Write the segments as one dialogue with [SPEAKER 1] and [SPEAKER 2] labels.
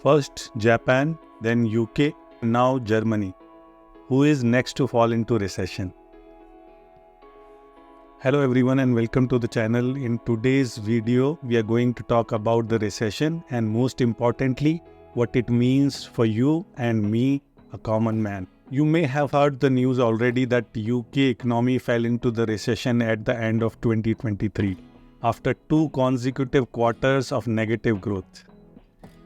[SPEAKER 1] First Japan, then UK, now Germany. Who is next to fall into recession? Hello everyone and welcome to the channel. In today's video, we are going to talk about the recession and most importantly, what it means for you and me, a common man. You may have heard the news already that the UK economy fell into the recession at the end of 2023 after 2 consecutive quarters of negative growth.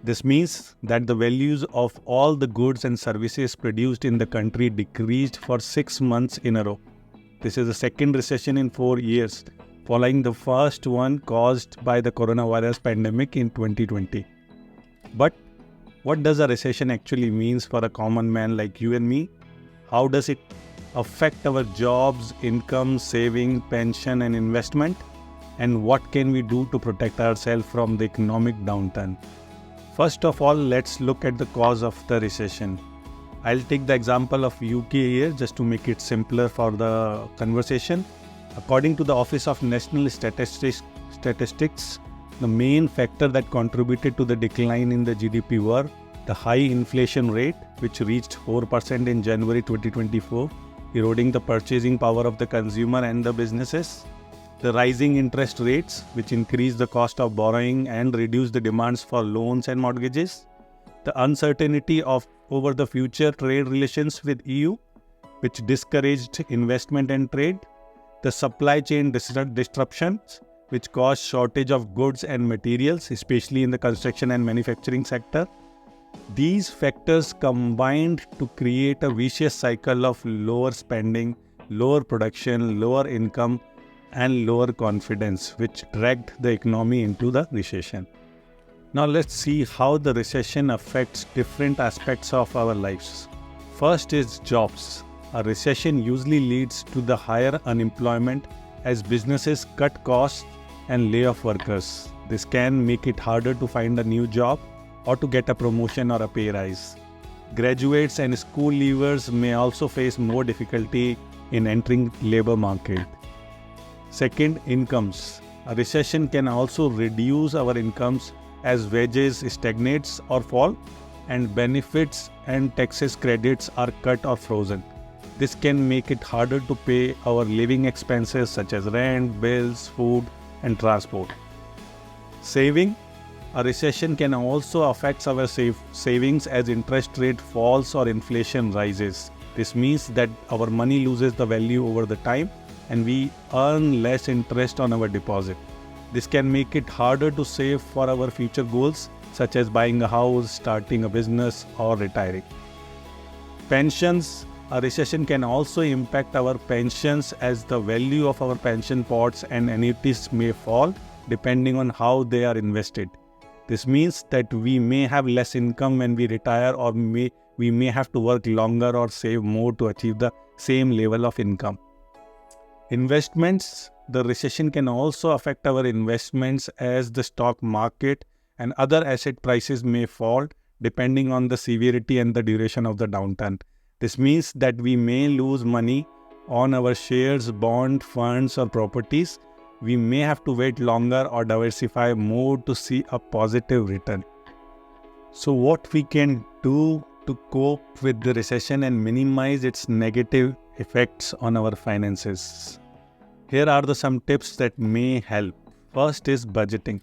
[SPEAKER 1] This means that the values of all the goods and services produced in the country decreased for 6 months in a row. This is the second recession in 4 years, following the first one caused by the coronavirus pandemic in 2020. But what does a recession actually means for a common man like you and me? How does it affect our jobs, income, saving, pension and investment? And what can we do to protect ourselves from the economic downturn? First of all, let's look at the cause of the recession. I'll take the example of UK here just to make it simpler for the conversation. According to the Office of National Statistics, the main factor that contributed to the decline in the GDP were the high inflation rate, which reached 4% in January 2024, eroding the purchasing power of the consumer and the businesses. The rising interest rates, which increased the cost of borrowing and reduced the demands for loans and mortgages. The uncertainty over the future trade relations with EU, which discouraged investment and trade. The supply chain disruptions, which caused shortage of goods and materials, especially in the construction and manufacturing sector. These factors combined to create a vicious cycle of lower spending, lower production, lower income, and lower confidence, which dragged the economy into the recession. Now let's see how the recession affects different aspects of our lives. First is jobs. A recession usually leads to the higher unemployment as businesses cut costs and lay off workers. This can make it harder to find a new job or to get a promotion or a pay rise. Graduates and school leavers may also face more difficulty in entering labor market. Second, incomes. A recession can also reduce our incomes as wages stagnates or fall and benefits and taxes credits are cut or frozen. This can make it harder to pay our living expenses such as rent, bills, food and transport. Saving. A recession can also affect our savings as interest rate falls or inflation rises. This means that our money loses the value over the time and we earn less interest on our deposit. This can make it harder to save for our future goals such as buying a house, starting a business or retiring. Pensions. A recession can also impact our pensions as the value of our pension pots and annuities may fall depending on how they are invested. This means that we may have less income when we retire or we may have to work longer or save more to achieve the same level of income. Investments. The recession can also affect our investments as the stock market and other asset prices may fall depending on the severity and the duration of the downturn. This means that we may lose money on our shares, bond, funds or properties. We may have to wait longer or diversify more to see a positive return. So what we can do to cope with the recession and minimize its negative effects on our finances? Here are some tips that may help. First is budgeting.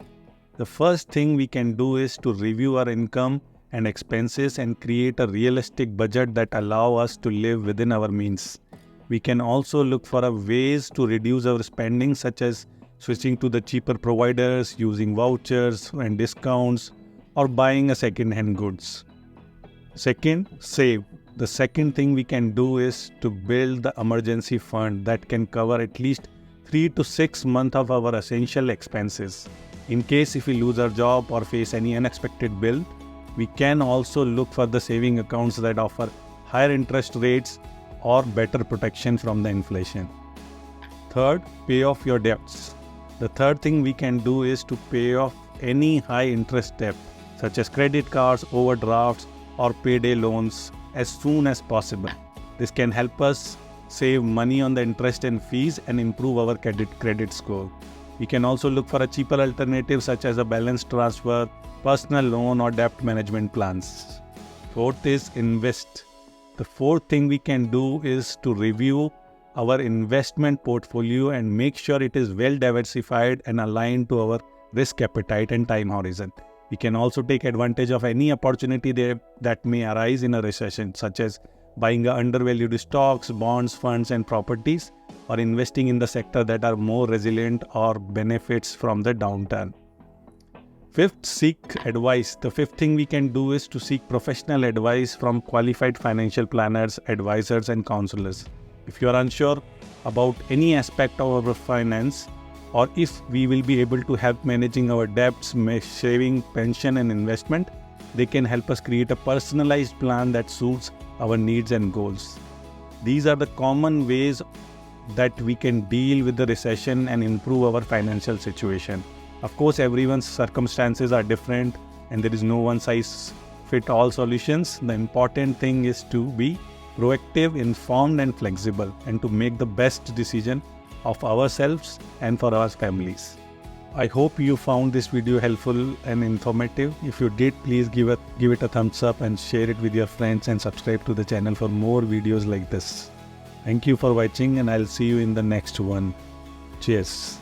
[SPEAKER 1] The first thing we can do is to review our income and expenses and create a realistic budget that allow us to live within our means. We can also look for ways to reduce our spending such as switching to the cheaper providers, using vouchers and discounts or buying a second-hand goods. Second, save. The second thing we can do is to build the emergency fund that can cover at least 3 to 6 months of our essential expenses. In case if we lose our job or face any unexpected bill, we can also look for the saving accounts that offer higher interest rates or better protection from the inflation. Third, pay off your debts. The third thing we can do is to pay off any high interest debt such as credit cards, overdrafts or payday loans as soon as possible. This can help us save money on the interest and fees and improve our credit score. We can also look for a cheaper alternative such as a balance transfer personal loan or debt management plans. Fourth is invest. The fourth thing we can do is to review our investment portfolio and make sure it is well diversified and aligned to our risk appetite and time horizon. We can also take advantage of any opportunity that may arise in a recession, such as buying undervalued stocks, bonds, funds, and properties, or investing in the sector that are more resilient or benefits from the downturn. Fifth, seek advice. The fifth thing we can do is to seek professional advice from qualified financial planners, advisors, and counselors. If you are unsure about any aspect of our finance, or if we will be able to help managing our debts, saving, pension, and investment, they can help us create a personalized plan that suits our needs and goals. These are the common ways that we can deal with the recession and improve our financial situation. Of course, everyone's circumstances are different and there is no one-size-fits-all solutions. The important thing is to be proactive, informed, and flexible, and to make the best decision of ourselves and for our families. I hope you found this video helpful and informative. If you did, please give it a thumbs up and share it with your friends, and subscribe to the channel for more videos like this. Thank you for watching, and I'll see you in the next one. Cheers.